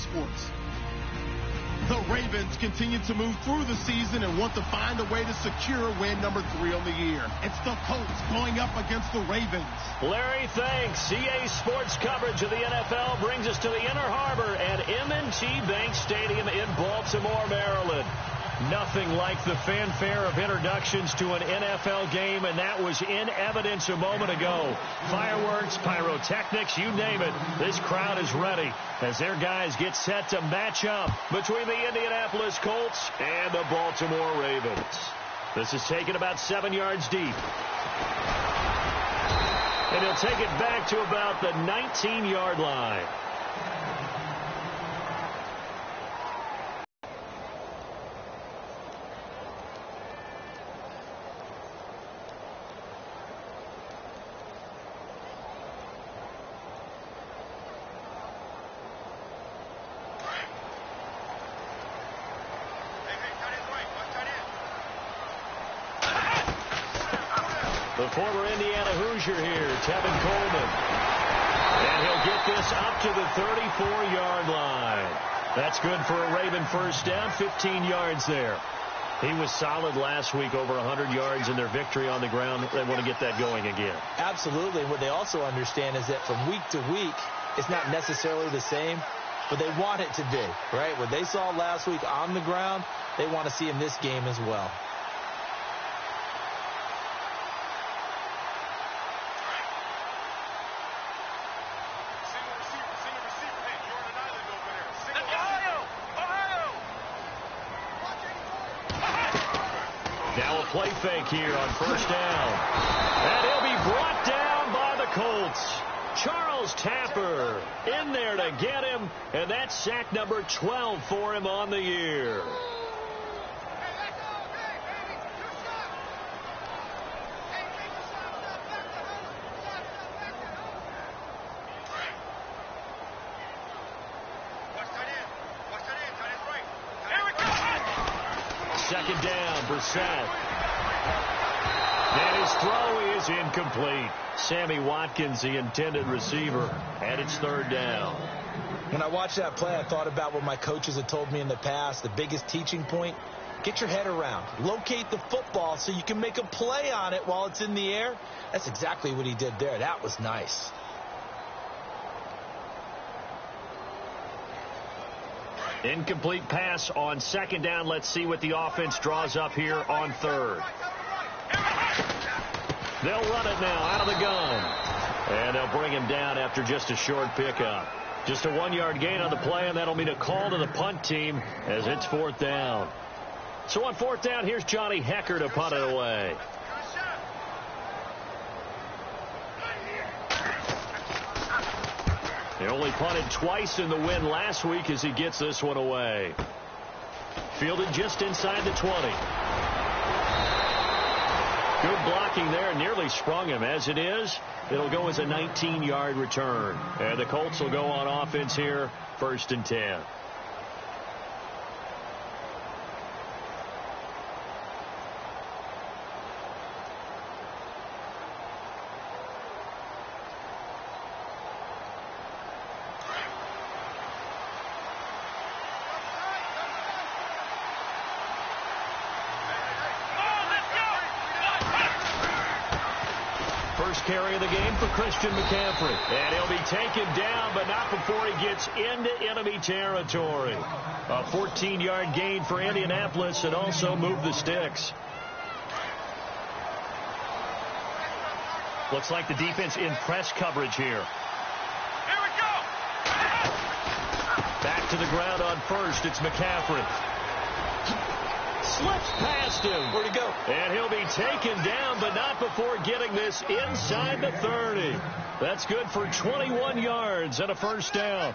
sports. The Ravens continue to move through the season and want to find a way to secure win number 3 on the year. It's the Colts going up against the Ravens. Larry, thanks. CA Sports coverage of the NFL brings us to the Inner Harbor at M&T Bank Stadium in Baltimore, Maryland. Nothing like the fanfare of introductions to an NFL game, and that was in evidence a moment ago. Fireworks, pyrotechnics, you name it. This crowd is ready as their guys get set to match up between the Indianapolis Colts and the Baltimore Ravens. This is taken about 7 yards deep. And he'll take it back to about the 19-yard line. The former Indiana Hoosier here, Tevin Coleman. And he'll get this up to the 34-yard line. That's good for a Raven first down, 15 yards there. He was solid last week, over 100 yards in their victory on the ground. They want to get that going again. Absolutely. What they also understand is that from week to week, it's not necessarily the same, but they want it to be, right? What they saw last week on the ground, they want to see in this game as well. Now a play fake here on first down. And he'll be brought down by the Colts. Charles Tapper in there to get him, and that's sack number 12 for him on the year. Second down, Brissett. And his throw is incomplete. Sammy Watkins, the intended receiver, and it's third down. When I watched that play, I thought about what my coaches had told me in the past. The biggest teaching point, get your head around. Locate the football so you can make a play on it while it's in the air. That's exactly what he did there. That was nice. Incomplete pass on second down. Let's see what the offense draws up here on third. They'll run it now out of the gun. And they'll bring him down after just a short pickup. Just a 1-yard gain on the play, and that'll mean a call to the punt team as it's fourth down. So on fourth down, here's Johnny Hecker to punt it away. He only punted twice in the win last week as he gets this one away. Fielded just inside the 20. Good blocking there, nearly sprung him. As it is, it'll go as a 19-yard return. And the Colts will go on offense here, 1st and 10. First carry of the game for Christian McCaffrey. And he'll be taken down, but not before he gets into enemy territory. A 14-yard gain for Indianapolis and also moved the sticks. Looks like the defense in press coverage here. Here we go. Back to the ground on first. It's McCaffrey. Slips past him. Where'd he go? And he'll be taken down, but not before getting this inside the 30. That's good for 21 yards and a first down.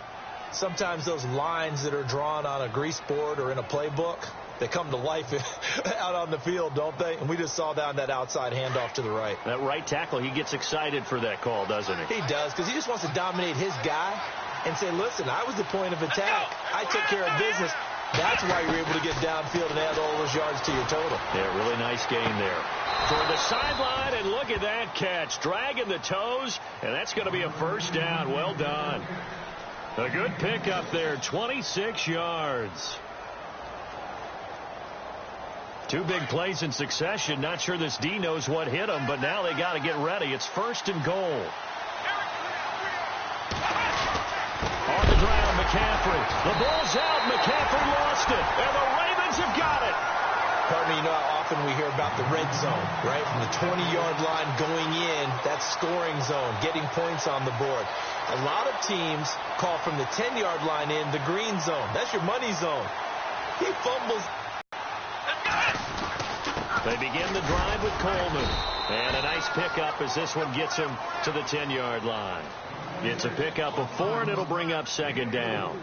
Sometimes those lines that are drawn on a grease board or in a playbook, they come to life out on the field, don't they? And we just saw down that outside handoff to the right. That right tackle, he gets excited for that call, doesn't he? He does, because he just wants to dominate his guy and say, listen, I was the point of attack. I took care of business. That's why you're able to get downfield and add all those yards to your total. Yeah, really nice game there. Toward the sideline, and look at that catch. Dragging the toes, and that's going to be a first down. Well done. A good pickup there, 26 yards. Two big plays in succession. Not sure this D knows what hit him, but now they got to get ready. It's 1st and goal. On the ground, McCaffrey. The ball's out. McCaffrey lost it, and the Ravens have got it. Pardon me, you know how often we hear about the red zone, right? From the 20-yard line going in, that's scoring zone, getting points on the board. A lot of teams call from the 10-yard line in the green zone. That's your money zone. He fumbles. They begin the drive with Coleman. And a nice pickup as this one gets him to the 10-yard line. It's a pickup of 4, and it'll bring up 2nd down.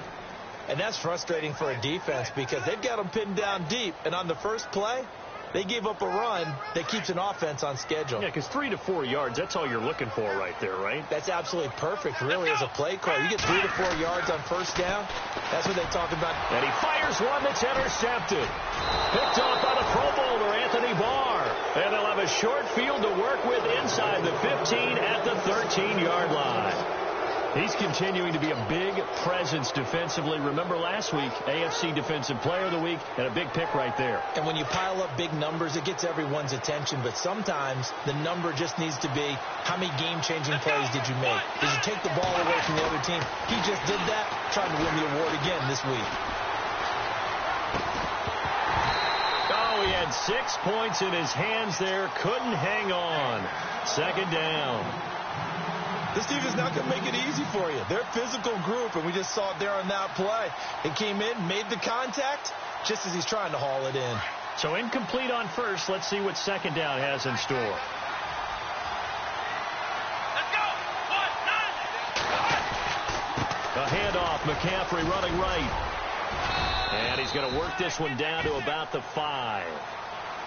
And that's frustrating for a defense because they've got them pinned down deep. And on the first play, they gave up a run that keeps an offense on schedule. Yeah, because 3 to 4 yards, that's all you're looking for right there, right? That's absolutely perfect, really, as a play call. You get 3 to 4 yards on first down, that's what they talk about. And he fires one that's intercepted. Picked off by the Pro Bowler, Anthony Barr. And they'll have a short field to work with inside the 15 at the 13-yard line. He's continuing to be a big presence defensively. Remember last week, AFC Defensive Player of the Week, and a big pick right there. And when you pile up big numbers, it gets everyone's attention. But sometimes the number just needs to be, how many game-changing plays did you make? Did you take the ball away from the other team? He just did that, trying to win the award again this week. Oh, he had 6 points in his hands there. Couldn't hang on. 2nd down. This team is not going to make it easy for you. They're a physical group, and we just saw it there on that play. It came in, made the contact, just as he's trying to haul it in. So incomplete on first. Let's see what 2nd down has in store. Let's go. 1, 9. A handoff. McCaffrey running right. And he's going to work this one down to about the 5.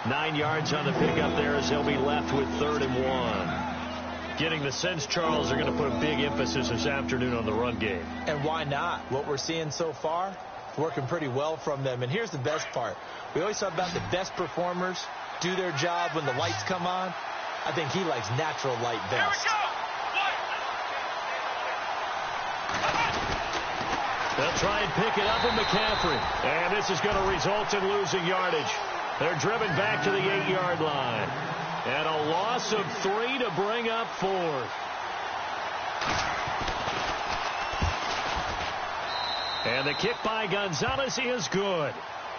9 yards on the pickup there as they'll be left with 3rd and 1. Getting the sense, Charles, are going to put a big emphasis this afternoon on the run game. And why not? What we're seeing so far, working pretty well from them. And here's the best part. We always talk about the best performers do their job when the lights come on. I think he likes natural light best. Here we go. They'll try and pick it up with McCaffrey. And this is going to result in losing yardage. They're driven back to the 8-yard line. And a loss of 3 to bring up 4th. And the kick by Gonzalez is good.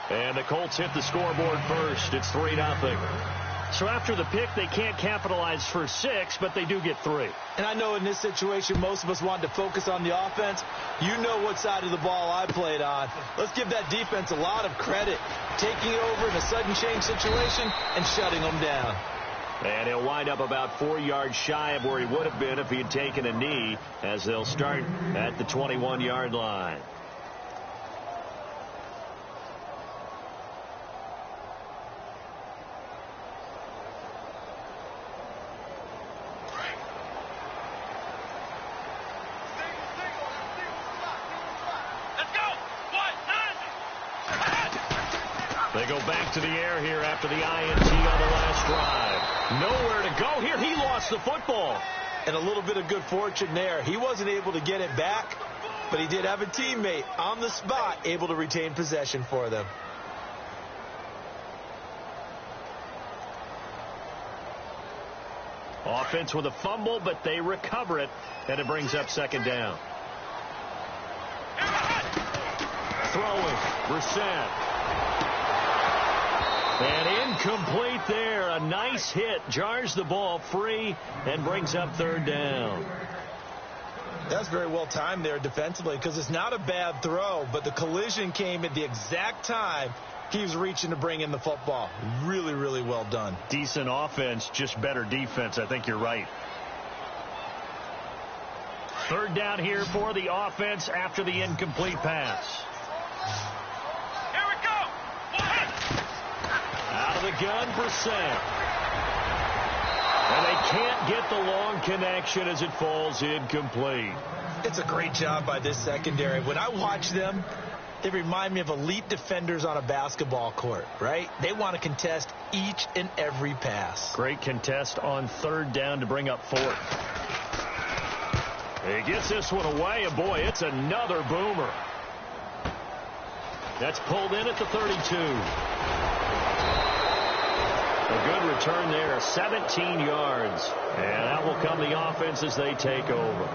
And the Colts hit the scoreboard first. It's 3-0. So after the pick, they can't capitalize for 6, but they do get 3. And I know in this situation, most of us wanted to focus on the offense. You know what side of the ball I played on. Let's give that defense a lot of credit. Taking over in a sudden change situation and shutting them down. And he'll wind up about 4 yards shy of where he would have been if he had taken a knee, as they'll start at the 21-yard line. Let's go. 1, 9. They go back to the air here after the INT on the last drive. Nowhere to go here. He lost the football. And a little bit of good fortune there. He wasn't able to get it back, but he did have a teammate on the spot able to retain possession for them. Offense with a fumble, but they recover it, and it brings up 2nd down. Throwing, Brissett. And incomplete there. A nice hit. Jars the ball free and brings up 3rd down. That's very well timed there defensively because it's not a bad throw, but the collision came at the exact time he was reaching to bring in the football. Really, really well done. Decent offense, just better defense. I think you're right. 3rd down here for the offense after the incomplete pass. Here we go. 1. Out of the gun, Brissett. And they can't get the long connection as it falls incomplete. It's a great job by this secondary. When I watch them, they remind me of elite defenders on a basketball court, right? They want to contest each and every pass. Great contest on 3rd down to bring up 4th. He gets this one away, and boy, it's another boomer. That's pulled in at the 32. A good return there, 17 yards. And out will come the offense as they take over.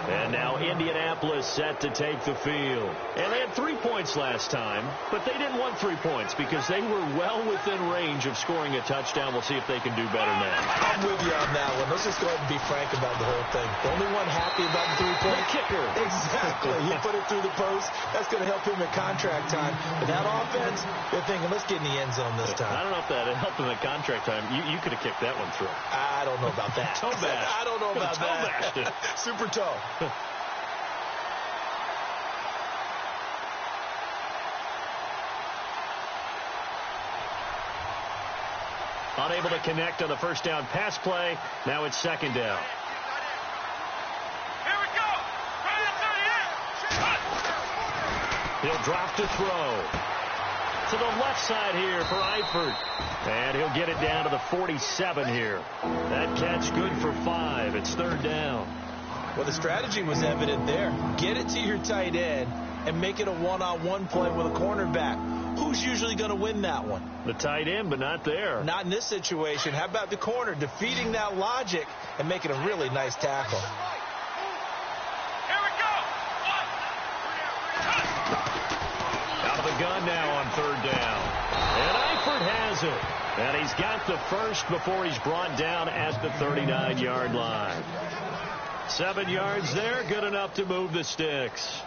And now Indianapolis set to take the field. And they had 3 points last time, but they didn't want 3 points because they were well within range of scoring a touchdown. We'll see if they can do better now. I'm with you on that one. Let's just go ahead and be frank about the whole thing. The only one happy about the 3-point kicker. Exactly. He put it through the post. That's going to help him at contract time. But that offense, they're thinking, let's get in the end zone this time. I don't know if that helped him at contract time. You could have kicked that one through. I don't know about that. Toe bash. I don't know about that. Super toe. Unable to connect on the first down pass play. Now it's second down. Here we go. Right at 38. He'll drop to throw. To the left side here for Eifert. And he'll get it down to the 47 here. That catch good for 5. It's third down. Well, the strategy was evident there. Get it to your tight end and make it a one-on-one play with a cornerback. Who's usually going to win that one? The tight end, but not there. Not in this situation. How about the corner defeating that logic and making a really nice tackle? Here we go. Out of the gun now on third down. And Eifert has it. And he's got the first before he's brought down at the 39-yard line. 7 yards there, good enough to move the sticks.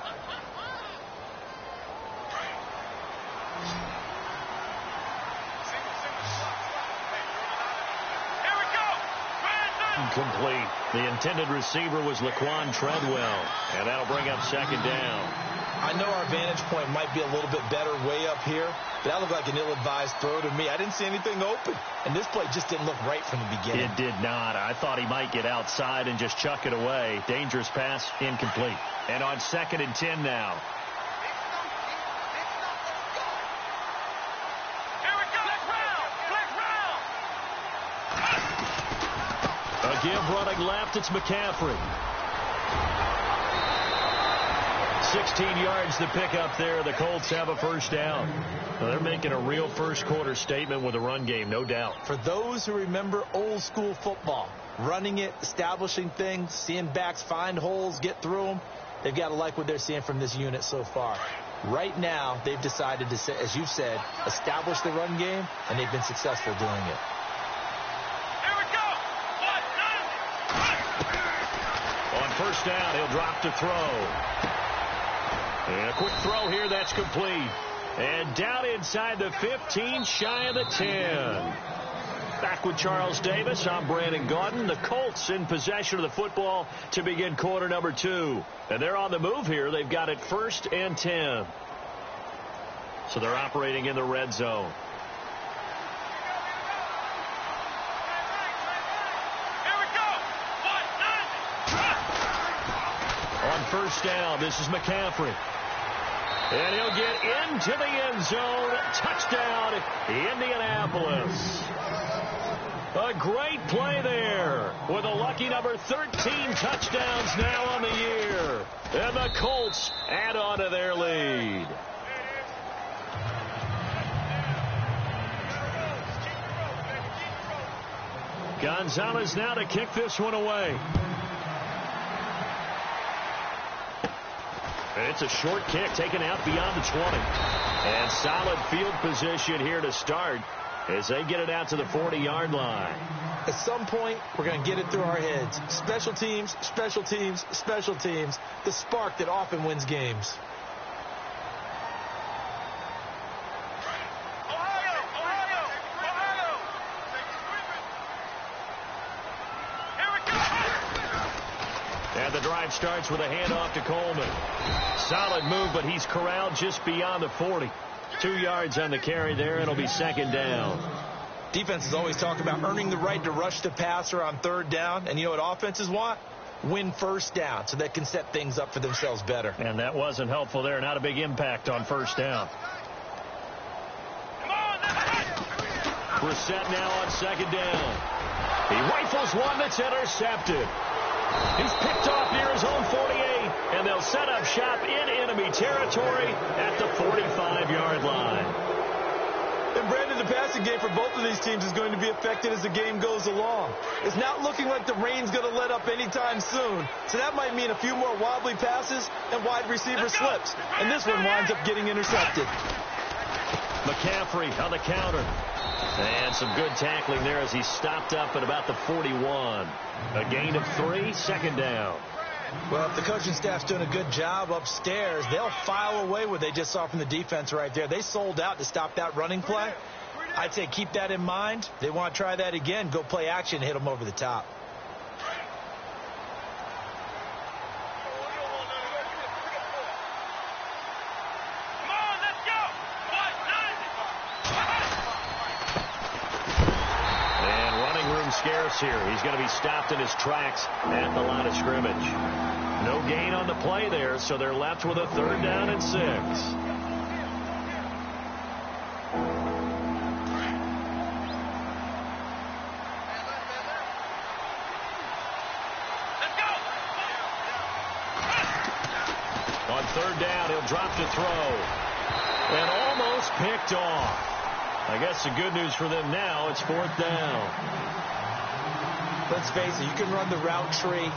Complete. The intended receiver was Laquan Treadwell, and that'll bring up second down. I know our vantage point might be a little bit better way up here, but that looked like an ill-advised throw to me. I didn't see anything open, and this play just didn't look right from the beginning. It did not. I thought he might get outside and just chuck it away. Dangerous pass, incomplete. And on 2nd and 10 now. A give running left, it's McCaffrey. 16 yards to pick up there. The Colts have a first down. Well, they're making a real first-quarter statement with a run game, no doubt. For those who remember old-school football, running it, establishing things, seeing backs find holes, get through them, they've got to like what they're seeing from this unit so far. Right now, they've decided to, as you said, establish the run game, and they've been successful doing it. On first down, he'll drop to throw. And a quick throw here, that's complete. And down inside the 15, shy of the 10. Back with Charles Davis, I'm Brandon Gaudin. The Colts in possession of the football to begin quarter number 2. And they're on the move here. They've got it 1st and 10. So they're operating in the red zone. On first down, this is McCaffrey. And he'll get into the end zone. Touchdown, Indianapolis. A great play there with a lucky number 13 touchdowns now on the year. And the Colts add on to their lead. Gonzalez now to kick this one away. And it's a short kick taken out beyond the 20. And solid field position here to start as they get it out to the 40-yard line. At some point, we're going to get it through our heads. Special teams, special teams, special teams. The spark that often wins games. And the drive starts with a handoff to Coleman. Solid move, but he's corralled just beyond the 40. 2 yards on the carry there. It'll be second down. Defenses always talk about earning the right to rush the passer on third down. And you know what offenses want? Win first down so they can set things up for themselves better. And that wasn't helpful there. Not a big impact on first down. Brissett now on second down. He rifles one that's intercepted. He's picked off near his own 48, and they'll set up shop in enemy territory at the 45-yard line. And Brandon, the passing game for both of these teams is going to be affected as the game goes along. It's not looking like the rain's going to let up anytime soon, so that might mean a few more wobbly passes and wide receiver slips. And this one winds up getting intercepted. McCaffrey on the counter. And some good tackling there as he stopped up at about the 41. A gain of 3, second down. Well, if the coaching staff's doing a good job upstairs, they'll file away what they just saw from the defense right there. They sold out to stop that running play. I'd say keep that in mind. They want to try that again. Go play action, hit them over the top. Scarce here. He's going to be stopped in his tracks at the line of scrimmage. No gain on the play there, so they're left with a 3rd down and 6. On 3rd down, he'll drop to throw. And almost picked off. I guess the good news for them now, it's 4th down. Let's face it, you can run the route tree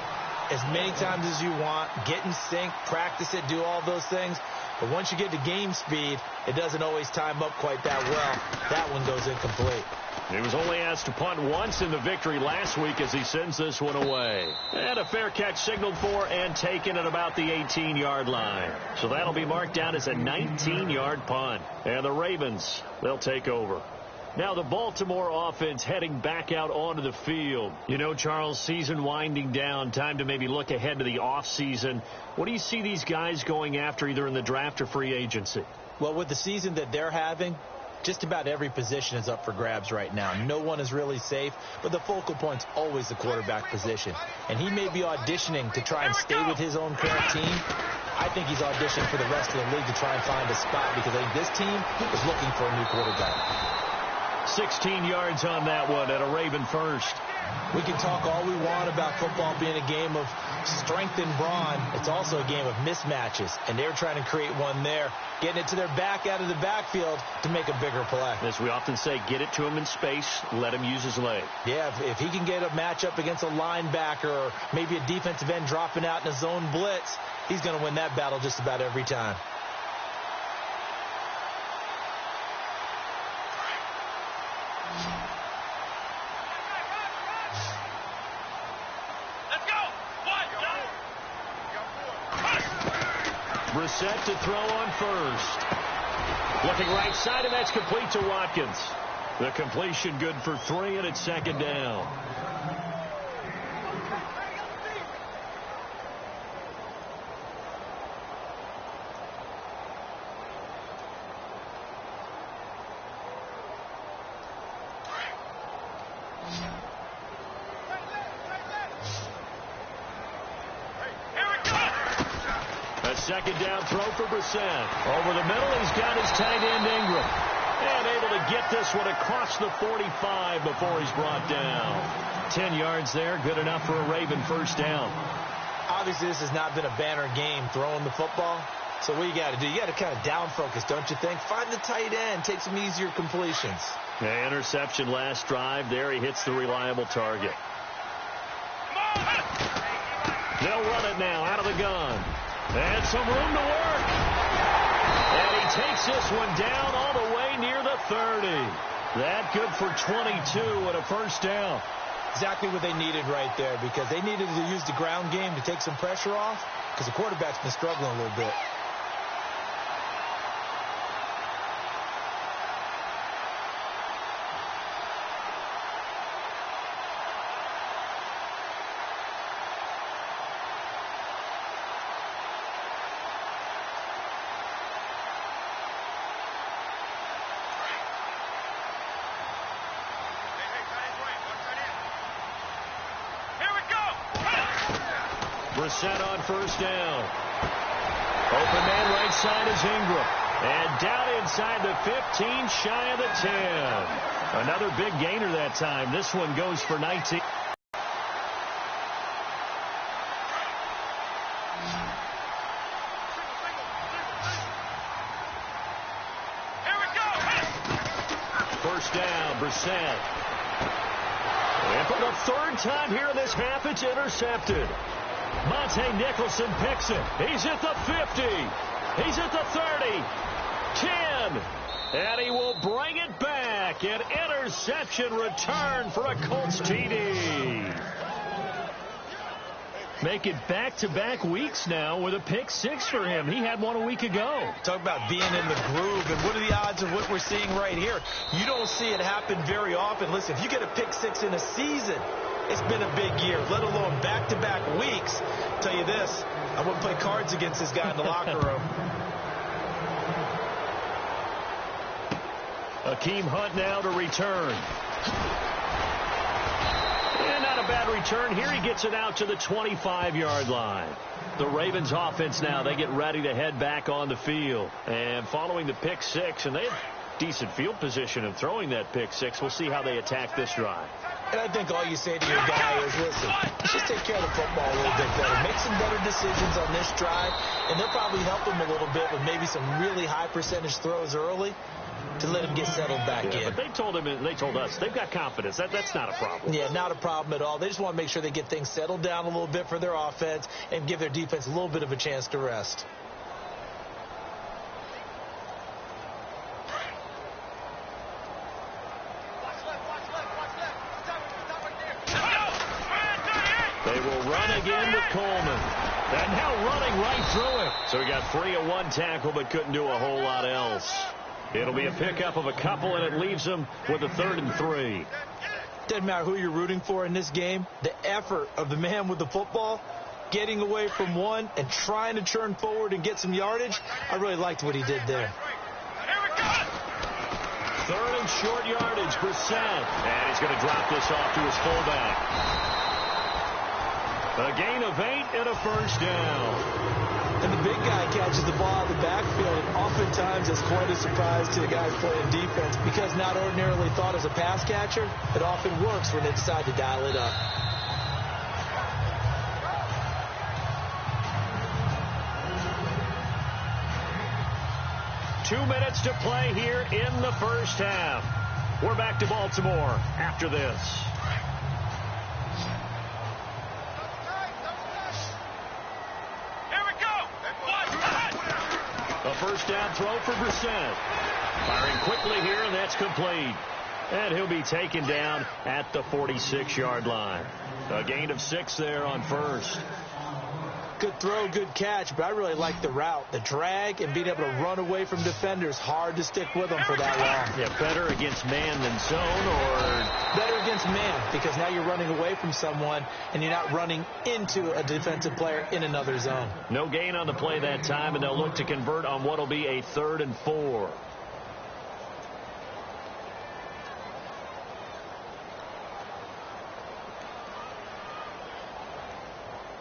as many times as you want, get in sync, practice it, do all those things. But once you get to game speed, it doesn't always time up quite that well. That one goes incomplete. He was only asked to punt once in the victory last week as he sends this one away. And a fair catch signaled for and taken at about the 18-yard line. So that'll be marked down as a 19-yard punt. And the Ravens, they'll take over. Now the Baltimore offense heading back out onto the field. You know, Charles, season winding down, time to maybe look ahead to the offseason. What do you see these guys going after either in the draft or free agency? Well, with the season that they're having, just about every position is up for grabs right now. No one is really safe, but the focal point's always the quarterback position. And he may be auditioning to try and stay with his own current team. I think he's auditioning for the rest of the league to try and find a spot because I think this team is looking for a new quarterback. 16 yards on that one at a Raven first. We can talk all we want about football being a game of strength and brawn. It's also a game of mismatches, and they're trying to create one there, getting it to their back out of the backfield to make a bigger play. As we often say, get it to him in space, let him use his leg. Yeah, if he can get a matchup against a linebacker or maybe a defensive end dropping out in a zone blitz, he's going to win that battle just about every time. Brissett to throw on first. Looking right side, and that's complete to Watkins. The completion good for 3, and it's 2nd down. Second down throw for Brissett. Over the middle, he's got his tight end Ingram. And able to get this one across the 45 before he's brought down. 10 yards there, good enough for a Raven first down. Obviously, this has not been a banner game throwing the football. So what you got to do, you got to kind of down focus, don't you think? Find the tight end, take some easier completions. Yeah, interception last drive. There he hits the reliable target. They'll run it now out of the gun. And some room to work. And he takes this one down all the way near the 30. That good for 22 and a first down. Exactly what they needed right there because they needed to use the ground game to take some pressure off because the quarterback's been struggling a little bit. Brissett on first down. Open man right side is Ingram. And down inside the 15, shy of the 10. Another big gainer that time. This one goes for 19. first down. Brissett. And for the third time here in this half, it's intercepted. Monte Nicholson picks it. He's at the 50. He's at the 30. 10. And he will bring it back. An interception return for a Colts TD. Make it back-to-back weeks now with a pick six for him. He had one a week ago. Talk about being in the groove, and what are the odds of what we're seeing right here? You don't see it happen very often. Listen, if you get a pick six in a season, it's been a big year, let alone back-to-back weeks. I'll tell you this, I wouldn't play cards against this guy in the locker room. Akeem Hunt now to return. And not a bad return here. He gets it out to the 25-yard line. The Ravens offense now, they get ready to head back on the field. And following the pick six, and they have decent field position of throwing that pick six. We'll see how they attack this drive. And I think all you say to your guy is, listen, let's just take care of the football a little bit better. Make some better decisions on this drive, and they'll probably help him a little bit with maybe some really high percentage throws early to let him get settled back in. But they told us, they've got confidence. That's not a problem. Yeah, not a problem at all. They just want to make sure they get things settled down a little bit for their offense and give their defense a little bit of a chance to rest. They will run again with Coleman. And now running right through it. So he got 3 on 1 tackle, but couldn't do a whole lot else. It'll be a pickup of a couple, and it leaves them with a 3rd and 3. Doesn't matter who you're rooting for in this game. The effort of the man with the football, getting away from one and trying to churn forward and get some yardage, I really liked what he did there. 3rd and short yardage, Brissett. And he's going to drop this off to his fullback. A gain of 8 and a first down. And the big guy catches the ball in the backfield, and oftentimes it's quite a surprise to the guys playing defense because not ordinarily thought as a pass catcher, it often works when they decide to dial it up. Two minutes to play here in the first half. We're back to Baltimore after this. A first down throw for Brissett. Firing quickly here, and that's complete. And he'll be taken down at the 46-yard line. A gain of 6 there on first. Good throw, good catch, but I really like the route. The drag and being able to run away from defenders, hard to stick with them for that long. Yeah, better against man than zone, or better against man, because now you're running away from someone and you're not running into a defensive player in another zone. No gain on the play that time, and they'll look to convert on what will be a 3rd and 4.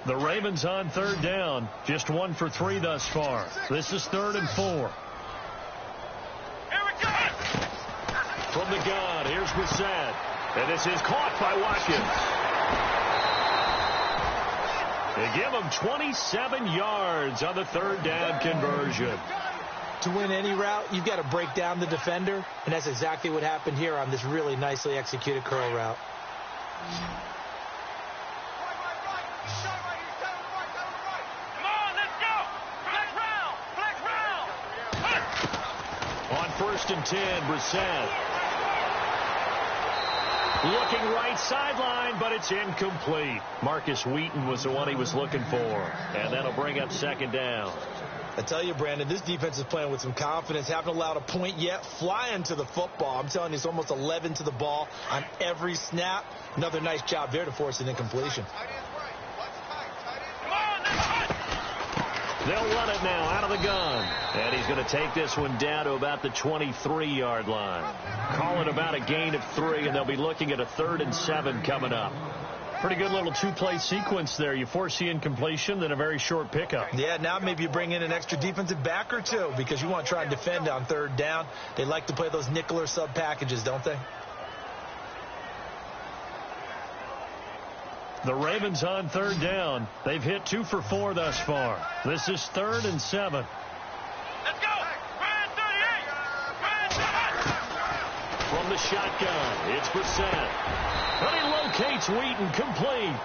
The Ravens on 3rd down, just 1 for 3 thus far. This is 3rd and 4. Here we go. From the gun, here's Brissett. And this is caught by Watkins. They give him 27 yards on the 3rd down conversion. To win any route, you've got to break down the defender, and that's exactly what happened here on this really nicely executed curl route. On 1st and 10, Brissett. Looking right sideline, but it's incomplete. Marcus Wheaton was the one he was looking for. And that'll bring up 2nd down. I tell you, Brandon, this defense is playing with some confidence. Haven't allowed a point yet. Flying to the football. I'm telling you, it's almost 11 to the ball on every snap. Another nice job there to force an incompletion. They'll run it now out of the gun. And he's going to take this one down to about the 23-yard line. Call it about a gain of 3, and they'll be looking at a 3rd and 7 coming up. Pretty good little 2-play sequence there. You force the incompletion, then a very short pickup. Yeah, now maybe you bring in an extra defensive back or two because you want to try and defend on 3rd down. They like to play those nickel or sub packages, don't they? The Ravens on 3rd down. They've hit 2 for 4 thus far. This is 3rd and 7. Let's go. Ryan 38. Ryan 7. from the shotgun. It's Brissett. But he locates Wheaton, complete.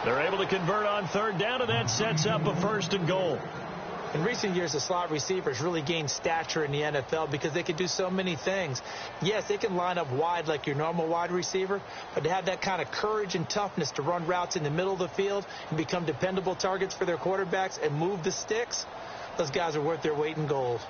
They're able to convert on third down, and that sets up a first and goal. In recent years, the slot receivers really gained stature in the NFL because they can do so many things. Yes, they can line up wide like your normal wide receiver, but to have that kind of courage and toughness to run routes in the middle of the field and become dependable targets for their quarterbacks and move the sticks, those guys are worth their weight in gold.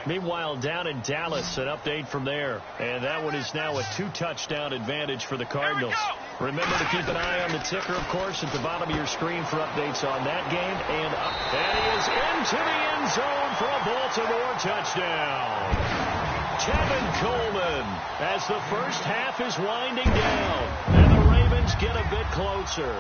Meanwhile, down in Dallas, an update from there. And that one is now a 2-touchdown advantage for the Cardinals. Remember to keep an eye on the ticker, of course, at the bottom of your screen for updates on that game. And he is into the end zone for a Baltimore touchdown. Kevin Coleman, as the first half is winding down, and the Ravens get a bit closer.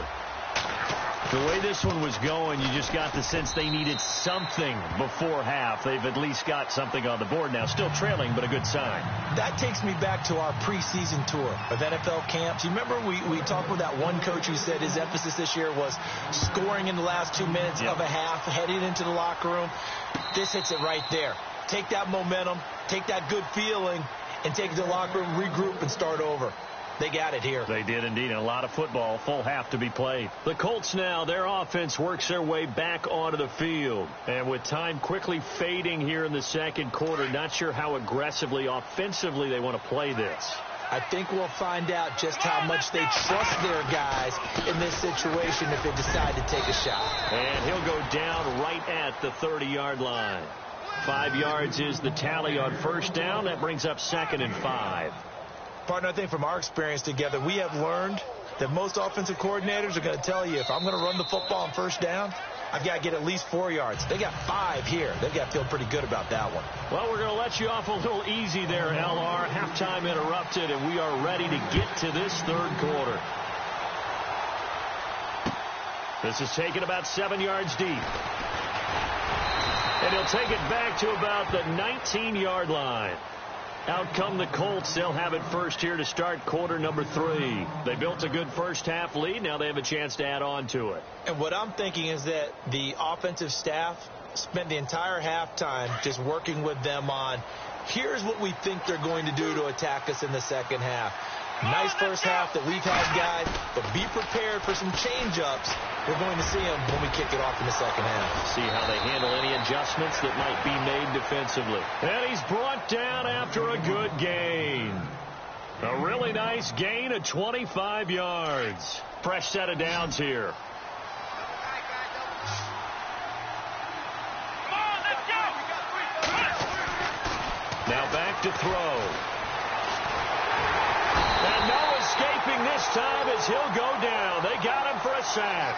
The way this one was going, you just got the sense they needed something before half. They've at least got something on the board now. Still trailing, but a good sign. That takes me back to our preseason tour of NFL camps. You remember we talked with that one coach who said his emphasis this year was scoring in the last 2 minutes of a half, heading into the locker room. This hits it right there. Take that momentum, take that good feeling, and take it to the locker room, regroup, and start over. They got it here. They did indeed. And a lot of football, full half to be played. The Colts now, their offense works their way back onto the field. And with time quickly fading here in the second quarter, not sure how aggressively, offensively they want to play this. I think we'll find out just how much they trust their guys in this situation if they decide to take a shot. And he'll go down right at the 30-yard line. 5 yards is the tally on first down. That brings up 2nd and 5. Partner, I think from our experience together, we have learned that most offensive coordinators are going to tell you, if I'm going to run the football on first down, I've got to get at least 4 yards. They got 5 here. They've got to feel pretty good about that one. Well, we're going to let you off a little easy there, LR. Halftime interrupted, and we are ready to get to this third quarter. This is taken about 7 yards deep. And he'll take it back to about the 19-yard line. Out come the Colts. They'll have it first here to start quarter number 3. They built a good first half lead. Now they have a chance to add on to it. And what I'm thinking is that the offensive staff spent the entire halftime just working with them on, here's what we think they're going to do to attack us in the second half. Nice first half that we've had, guys, but be prepared for some change-ups. We're going to see them when we kick it off in the second half. See how they handle any adjustments that might be made defensively. And he's brought down after a good gain. A really nice gain of 25 yards. Fresh set of downs here. Now back to throw. And no escaping this time as he'll go down. They got him for a sack.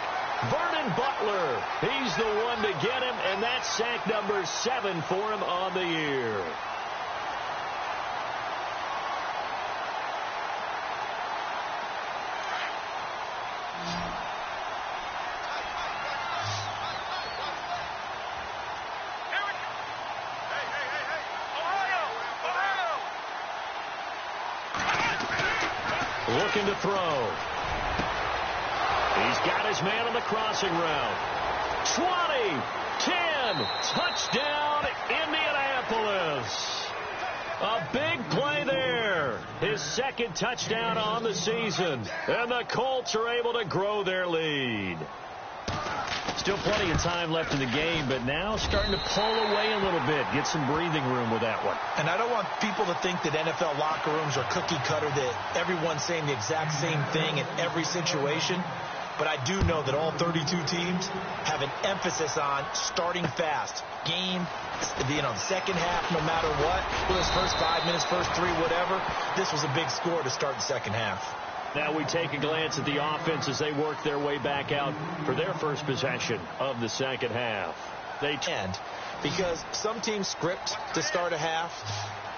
Vernon Butler, he's the one to get him, and that's sack number 7 for him on the year. Looking to throw. He's got his man on the crossing route. 20, 10, touchdown, Indianapolis. A big play there. His second touchdown on the season. And the Colts are able to grow their lead. Still plenty of time left in the game, but now starting to pull away a little bit. Get some breathing room with that one. And I don't want people to think that NFL locker rooms are cookie cutter, that everyone's saying the exact same thing in every situation. But I do know that all 32 teams have an emphasis on starting fast. Game, the second half, no matter what. Whether it's first 5 minutes, first 3, whatever. This was a big score to start the second half. Now we take a glance at the offense as they work their way back out for their first possession of the second half. They tend, because some teams script to start a half.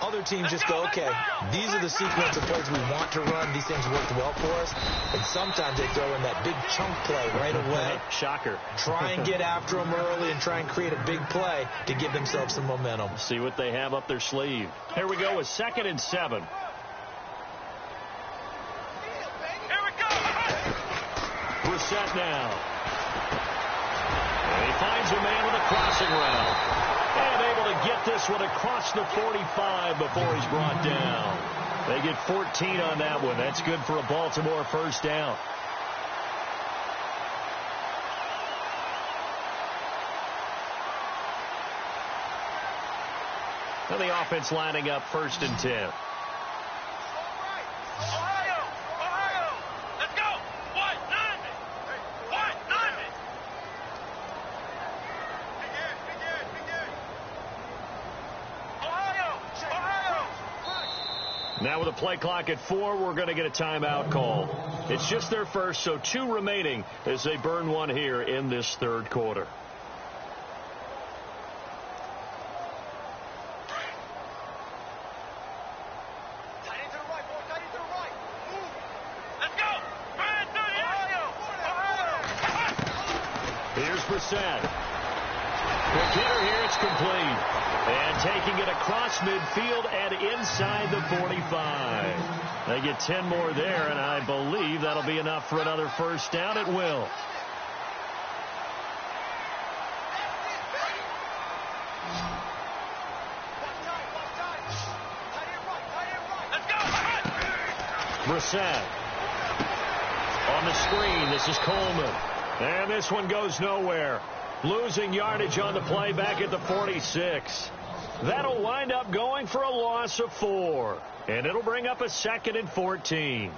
Other teams just go, okay, these are the sequence of plays we want to run. These things worked well for us. And sometimes they throw in that big chunk play right away. Shocker. Try and get after them early and try and create a big play to give themselves some momentum. See what they have up their sleeve. Here we go with 2nd and 7. Brissett now. And he finds a man with a crossing route. And able to get this one across the 45 before he's brought down. They get 14 on that one. That's good for a Baltimore first down. And the offense lining up 1st and 10. Now with a play clock at 4, we're going to get a timeout call. It's just their first, so 2 remaining as they burn one here in this 3rd quarter. Here's Brissett. Quick hitter here, it's complete. And taking it across midfield and inside the 45. They get 10 more there, and I believe that'll be enough for another first down. It will. Brissett. On the screen, this is Coleman. And this one goes nowhere. Losing yardage on the play back at the 46. That'll wind up going for a loss of 4. And it'll bring up a 2nd and 14.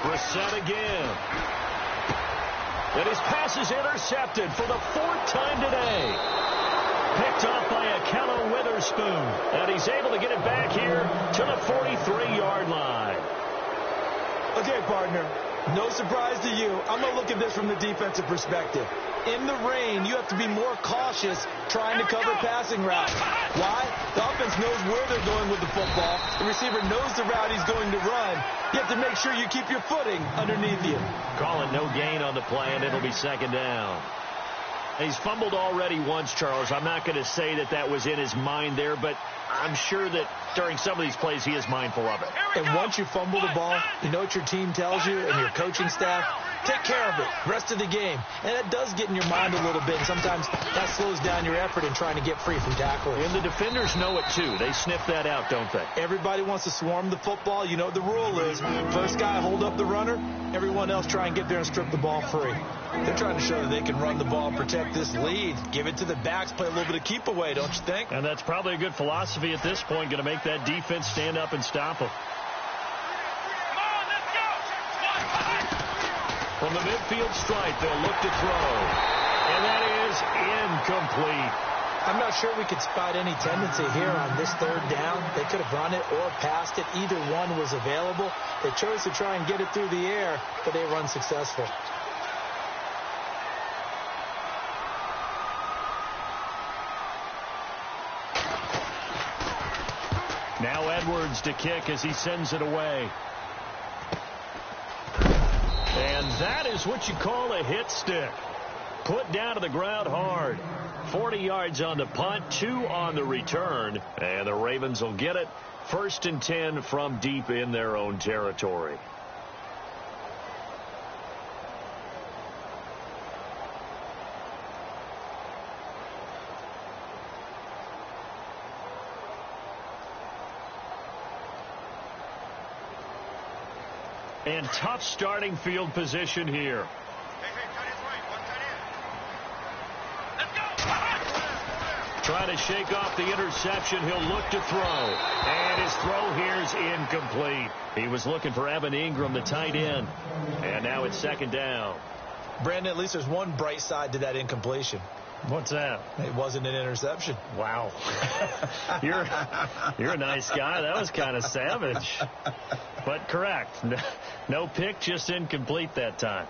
Brissett again. And his pass is intercepted for the 4th time today. Picked off by Akello Witherspoon. And he's able to get it back here to the 43-yard line. Okay, partner. No surprise to you. I'm going to look at this from the defensive perspective. In the rain, you have to be more cautious trying to cover passing routes. Why? The offense knows where they're going with the football. The receiver knows the route he's going to run. You have to make sure you keep your footing underneath you. Call it no gain on the play, and it'll be 2nd down. He's fumbled already once, Charles. I'm not going to say that that was in his mind there, but I'm sure that during some of these plays he is mindful of it. And once you fumble the ball, you know what your team tells you and your coaching staff? Take care of it. Rest of the game. And that does get in your mind a little bit. And sometimes that slows down your effort in trying to get free from tackles. And the defenders know it, too. They sniff that out, don't they? Everybody wants to swarm the football. You know what the rule is. First guy hold up the runner. Everyone else try and get there and strip the ball free. They're trying to show that they can run the ball and protect this lead. Give it to the backs. Play a little bit of keep away, don't you think? And that's probably a good philosophy at this point. Going to make that defense stand up and stop them. From the midfield stripe, they'll look to throw. And that is incomplete. I'm not sure we could spot any tendency here on this 3rd down. They could have run it or passed it. Either one was available. They chose to try and get it through the air, but they were unsuccessful. Now Edwards to kick as he sends it away. And that is what you call a hit stick. Put down to the ground hard. 40 yards on the punt, 2 on the return. And the Ravens will get it. 1st and 10 from deep in their own territory. And tough starting field position here. Trying to shake off the interception. He'll look to throw. And his throw here is incomplete. He was looking for Evan Ingram, the tight end. And now it's 2nd down. Brandon, at least there's one bright side to that incompletion. What's that? It wasn't an interception. Wow. You're a nice guy. That was kind of savage. But correct. No pick, just incomplete that time.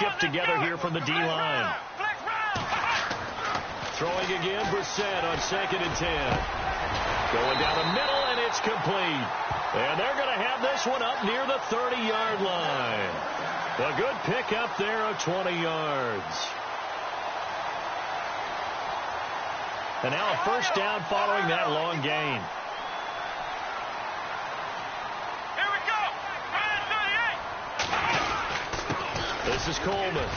Shipped together here from the D-line. Throwing again, Brissett on 2nd and 10. Going down the middle, and it's complete. And they're going to have this one up near the 30-yard line. A good pick up there of 20 yards. And now a first down following that long gain. Here we go. 38. This is Coleman.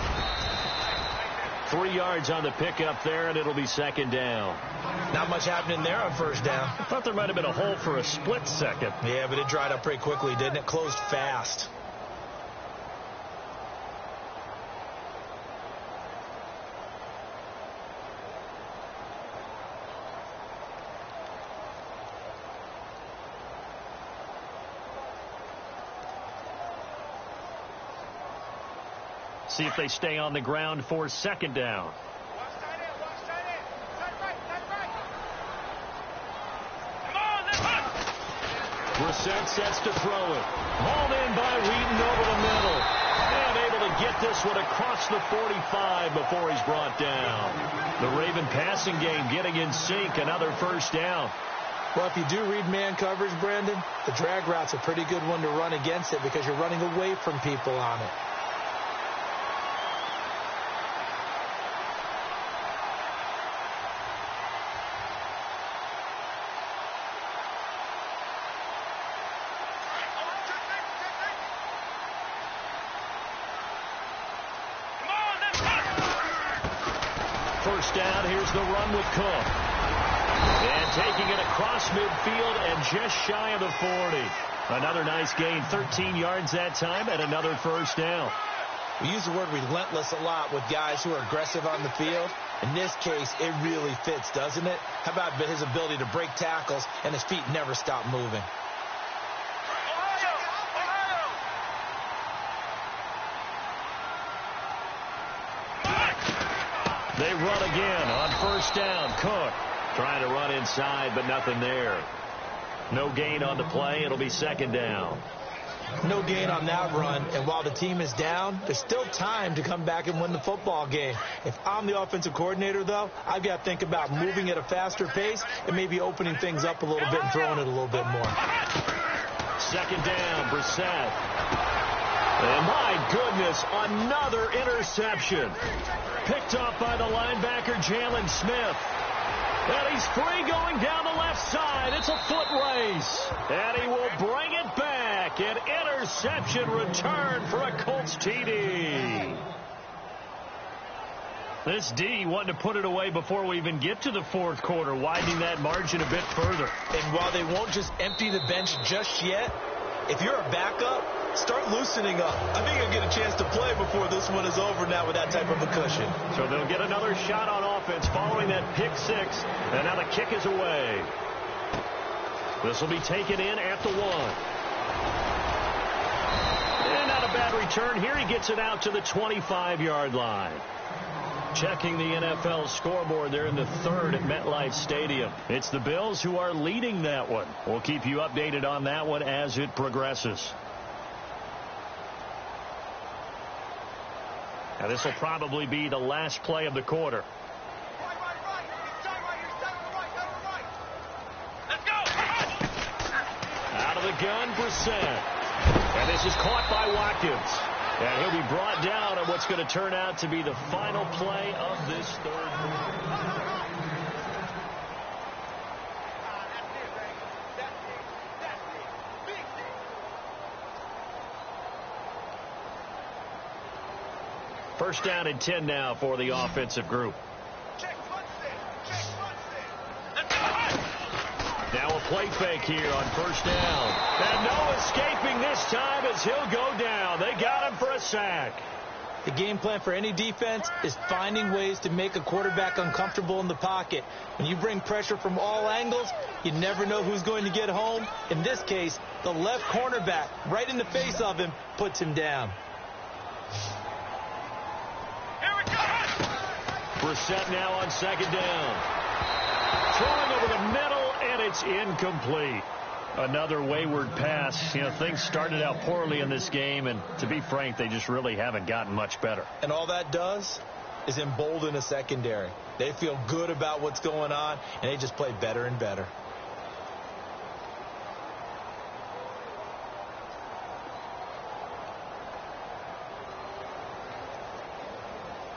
3 yards on the pickup there, and it'll be second down. Not much happening there on first down. I thought there might have been a hole for a split second. Yeah, but it dried up pretty quickly, didn't it? Closed fast. See if they stay on the ground for second down. Watch tight end. Watch tight end. Tight right. Tight right. Come on, let's go. Brissett sets to throw it. Hauled in by Wheaton over the middle. And able to get this one across the 45 before he's brought down. The Raven passing game getting in sync. Another first down. Well, if you do read man coverage, Brandon, the drag route's a pretty good one to run against it because you're running away from people on it. First down, here's the run with Cook. And taking it across midfield and just shy of the 40. Another nice gain, 13 yards that time, and another first down. We use the word relentless a lot with guys who are aggressive on the field. In this case, it really fits, doesn't it? How about his ability to break tackles and his feet never stop moving? They run again on first down. Cook trying to run inside, but nothing there. No gain on the play. It'll be second down. No gain on that run, and while the team is down, there's still time to come back and win the football game. If I'm the offensive coordinator, though, I've got to think about moving at a faster pace and maybe opening things up a little bit and throwing it a little bit more. Second down, Brissett. And my goodness, another interception. Picked off by the linebacker, Jalen Smith. And he's free going down the left side. It's a foot race. And he will bring it back. An interception return for a Colts TD. This D wanted to put it away before we even get to the fourth quarter, widening that margin a bit further. And while they won't just empty the bench just yet, if you're a backup, start loosening up. I think you'll get a chance to play before this one is over now with that type of a cushion. So they'll get another shot on offense following that pick six. And now the kick is away. This will be taken in at the 1. And not a bad return here. He gets it out to the 25-yard line. Checking the NFL scoreboard there in the third at MetLife Stadium. It's the Bills who are leading that one. We'll keep you updated on that one as it progresses. Now this will probably be the last play of the quarter. Let's go. Out of the gun, Brissett. And this is caught by Watkins. And he'll be brought down on what's going to turn out to be the final play of this third quarter. First down and 10 now for the offensive group. Now a play fake here on first down. And no escaping this time as he'll go down. They got him for a sack. The game plan for any defense is finding ways to make a quarterback uncomfortable in the pocket. When you bring pressure from all angles, you never know who's going to get home. In this case, the left cornerback, right in the face of him, puts him down. Brissett now on second down. Throwing over the middle, and it's incomplete. Another wayward pass. You know, things started out poorly in this game, and to be frank, they just really haven't gotten much better. And all that does is embolden a secondary. They feel good about what's going on, and they just play better and better.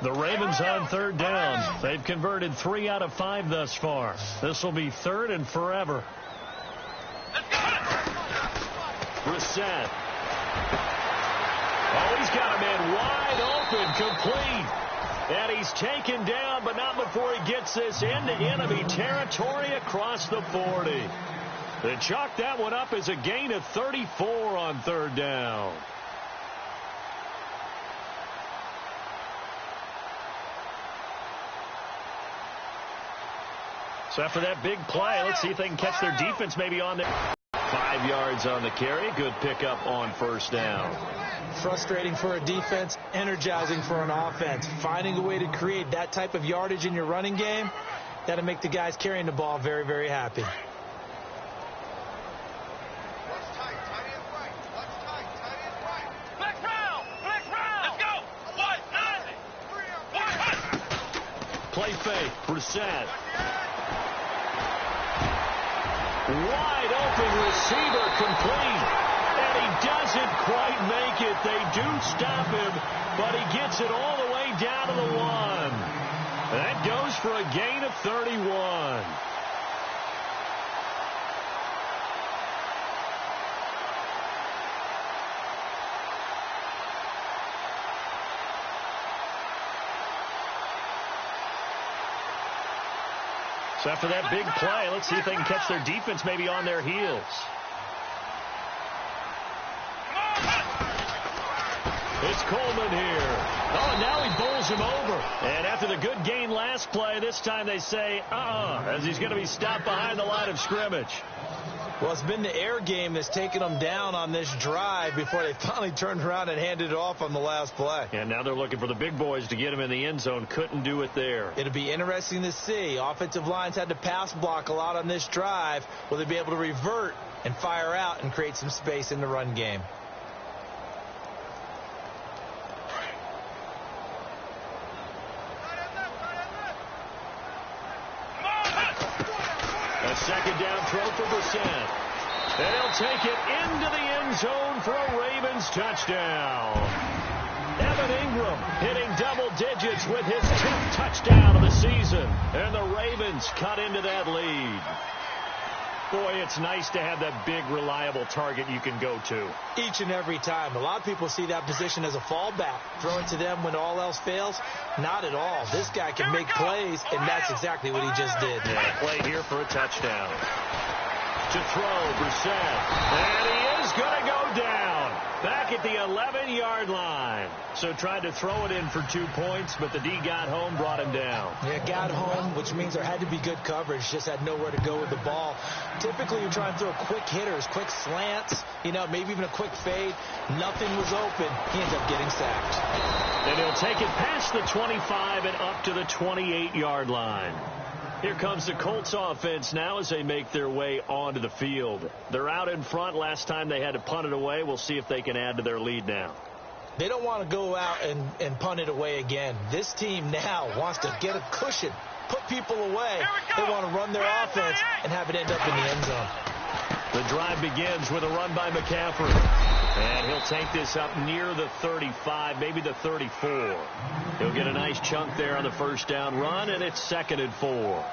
The Ravens on third down. They've converted 3 out of 5 thus far. This will be 3rd and forever. Brissett. Oh, he's got a man wide open, complete. And he's taken down, but not before he gets this into enemy territory across the 40. They chalk that one up as a gain of 34 on third down. So after that big play, let's see if they can catch their defense maybe on there. 5 yards on the carry. Good pickup on first down. Frustrating for a defense, energizing for an offense. Finding a way to create that type of yardage in your running game, that'll make the guys carrying the ball very, very happy. Play fake. Brissett. Wide open receiver, complete. And he doesn't quite make it. They do stop him, but he gets it all the way down to the 1. That goes for a gain of 31. So after that big play, let's see if they can catch their defense maybe on their heels. It's Coleman here. Oh, and now he bowls him over. And after the good gain last play, this time they say, as he's going to be stopped behind the line of scrimmage. Well, it's been the air game that's taken them down on this drive before they finally turned around and handed it off on the last play. And now they're looking for the big boys to get him in the end zone. Couldn't do it there. It'll be interesting to see. Offensive lines had to pass block a lot on this drive. Will they be able to revert and fire out and create some space in the run game? A second down throw for Brissett. And he'll take it into the end zone for a Ravens touchdown. Evan Ingram hitting double digits with his 10th touchdown of the season. And the Ravens cut into that lead. Boy, it's nice to have that big, reliable target you can go to. Each and every time. A lot of people see that position as a fallback. Throw it to them when all else fails. Not at all. This guy can make plays, and that's exactly what he just did. Yeah, play here for a touchdown. To throw, Brissett. And he is going to go down. Back at the 11-yard line. So tried to throw it in for 2 points, but the D got home, brought him down. Yeah, got home, which means there had to be good coverage. Just had nowhere to go with the ball. Typically, you're trying to throw quick hitters, quick slants, maybe even a quick fade. Nothing was open. He ends up getting sacked. And he'll take it past the 25 and up to the 28-yard line. Here comes the Colts offense now as they make their way onto the field. They're out in front. Last time they had to punt it away. We'll see if they can add to their lead now. They don't want to go out and punt it away again. This team now wants to get a cushion, put people away. They want to run their offense and have it end up in the end zone. The drive begins with a run by McCaffrey. And he'll take this up near the 35, maybe the 34. He'll get a nice chunk there on the first down run, and it's 2nd and 4.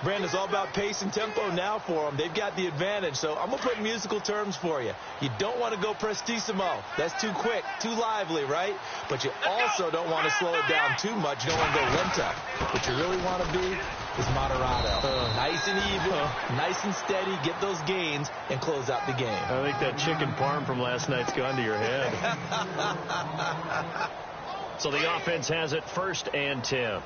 Brandon, it's all about pace and tempo now for them. They've got the advantage, so I'm going to put musical terms for you. You don't want to go prestissimo. That's too quick, too lively, right? But you also don't want to slow it down too much. You don't want to go lento. What you really want to be is moderato. Nice and even, nice and steady, get those gains, and close out the game. I think that chicken parm from last night's gone to your head. So the offense has it 1st and 10.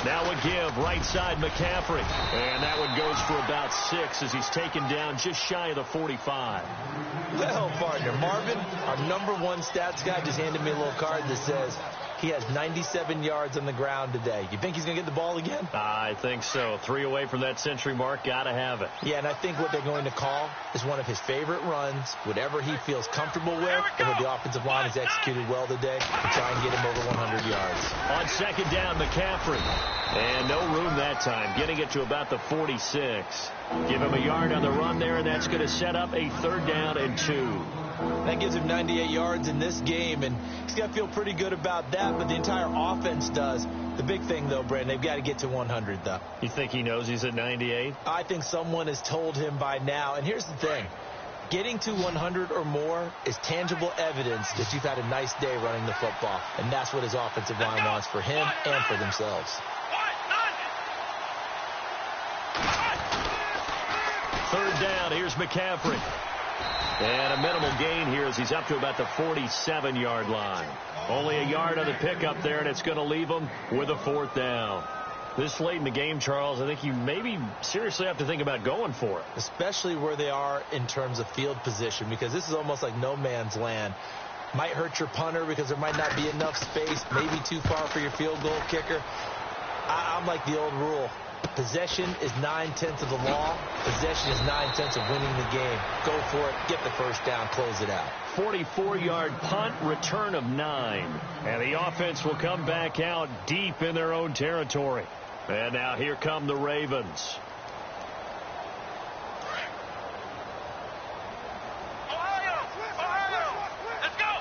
Now a give, right side McCaffrey. And that one goes for about 6 as he's taken down just shy of the 45. Well, partner, Marvin, our #1 stats guy, just handed me a little card that says He has 97 yards on the ground today. You think he's going to get the ball again? I think so. 3 away from that century mark. Got to have it. Yeah, and I think what they're going to call is one of his favorite runs, whatever he feels comfortable with, and what the offensive line has executed well today, to try and get him over 100 yards. On second down, McCaffrey. And no room that time, getting it to about the 46. Give him a yard on the run there, and that's going to set up a 3rd down and 2. That gives him 98 yards in this game, and he's got to feel pretty good about that, but the entire offense does. The big thing, though, Brandon, they've got to get to 100, though. You think he knows he's at 98? I think someone has told him by now, and here's the thing. Getting to 100 or more is tangible evidence that you've had a nice day running the football, and that's what his offensive line wants for him and for themselves. 3rd down, here's McCaffrey. And a minimal gain here as he's up to about the 47-yard line. Only a yard on the pickup there, and it's going to leave him with a 4th down. This late in the game, Charles, I think you maybe seriously have to think about going for it. Especially where they are in terms of field position, because this is almost like no man's land. Might hurt your punter because there might not be enough space, maybe too far for your field goal kicker. I'm like the old rule. Possession is 9/10 of the law. Possession is 9/10 of winning the game. Go for it. Get the 1st down. Close it out. 44-yard punt, return of 9. And the offense will come back out deep in their own territory. And now here come the Ravens. Let's go.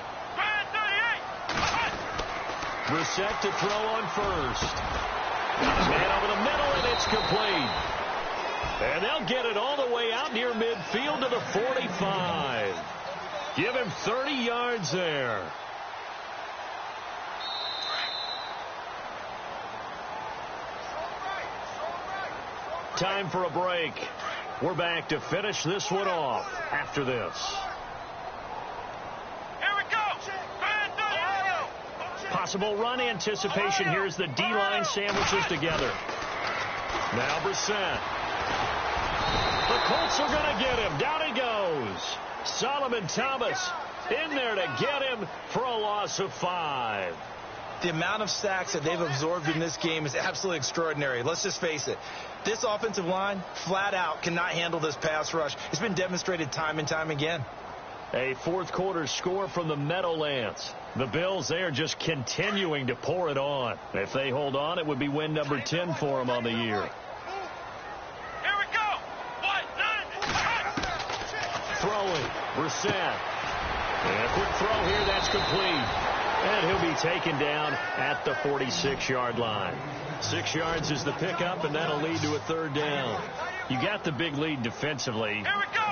Brissett to throw on first. Man over the middle, and it's complete. And they'll get it all the way out near midfield to the 45. Give him 30 yards there. Time for a break. We're back to finish this one off after this. Here we go. Possible run anticipation. Here's the D-line sandwiches together. Now Brissett. The Colts are going to get him. Down he goes. Solomon Thomas in there to get him for a loss of 5. The amount of sacks that they've absorbed in this game is absolutely extraordinary. Let's just face it. This offensive line, flat out, cannot handle this pass rush. It's been demonstrated time and time again. A 4th quarter score from the Meadowlands. The Bills, they are just continuing to pour it on. If they hold on, it would be win number 10 for them on the year. Here we go. Throwing, Brissett. And a quick throw here, that's complete. And he'll be taken down at the 46-yard line. 6 yards is the pickup, and that'll lead to a 3rd down. You got the big lead defensively,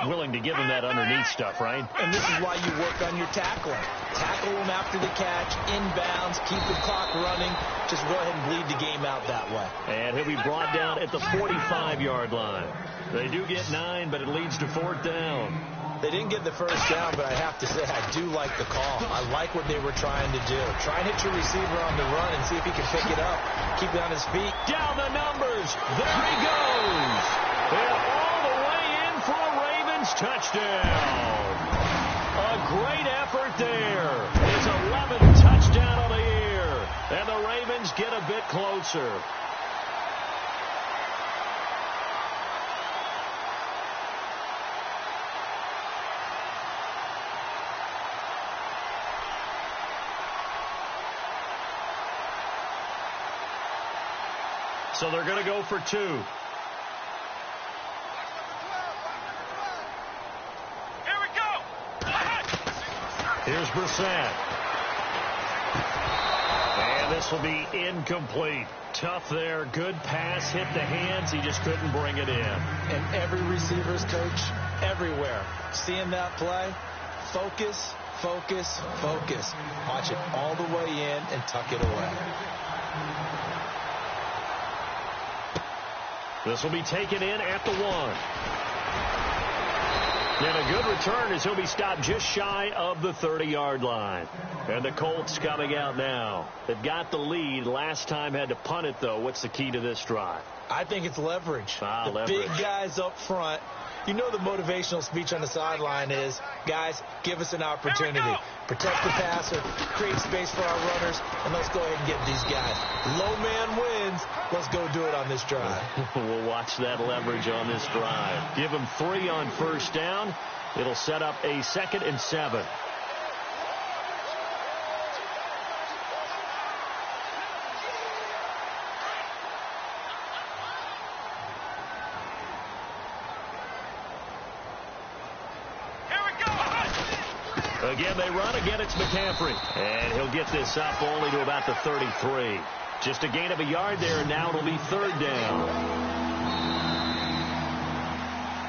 willing to give him that underneath stuff, right? And this is why you work on your tackling. Tackle him after the catch, inbounds, keep the clock running. Just go ahead and bleed the game out that way. And he'll be brought down at the 45-yard line. They do get 9, but it leads to 4th down. They didn't get the 1st down, but I have to say I do like the call. I like what they were trying to do. Try and hit your receiver on the run and see if he can pick it up. Keep it on his feet. Down the numbers. There he goes. And all the way in for a Ravens touchdown. A great effort there. His 11th touchdown of the year. And the Ravens get a bit closer. So they're going to go for 2. Here we go. Here's Brissett. And this will be incomplete. Tough there. Good pass. Hit the hands. He just couldn't bring it in. And every receiver's coach, everywhere, seeing that play, focus, focus, focus. Watch it all the way in and tuck it away. This will be taken in at the 1. And a good return as he'll be stopped just shy of the 30-yard line. And the Colts coming out now. They've got the lead. Last time had to punt it, though. What's the key to this drive? I think it's leverage. Leverage. Big guys up front You know the motivational speech on the sideline is, guys, give us an opportunity. Protect the passer, create space for our runners, and let's go ahead and get these guys. Low man wins. Let's go do it on this drive. We'll watch that leverage on this drive. Give them 3 on first down. It'll set up a 2nd and 7. Again, they run. Again, it's McCaffrey. And he'll get this up only to about the 33. Just a gain of a yard there, and now it'll be 3rd down.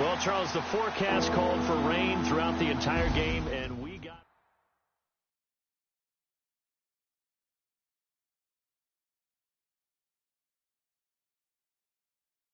Well, Charles, the forecast called for rain throughout the entire game, and